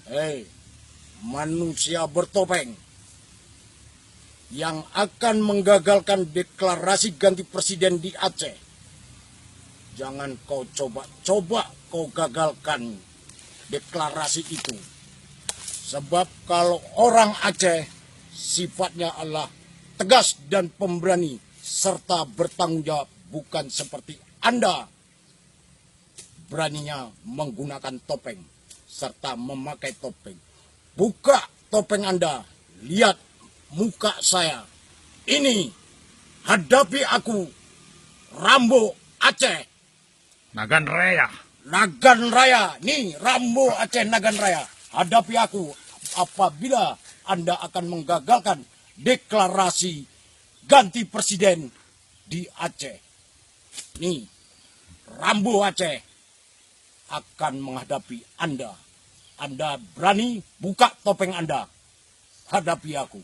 Hei, manusia bertopeng yang akan menggagalkan deklarasi ganti presiden di Aceh. Jangan kau coba-coba kau gagalkan deklarasi itu. Sebab kalau orang Aceh sifatnya adalah tegas dan pemberani serta bertanggung jawab, bukan seperti Anda beraninya menggunakan topeng serta memakai topeng. Buka topeng Anda, lihat muka saya. Ini, hadapi aku, Rambo Aceh. Nagan Raya. Nagan Raya, nih Rambo Aceh Nagan Raya. Hadapi aku apabila Anda akan menggagalkan deklarasi ganti presiden di Aceh. Nih, Rambo Aceh akan menghadapi Anda. Anda berani, buka topeng Anda. Hadapi aku.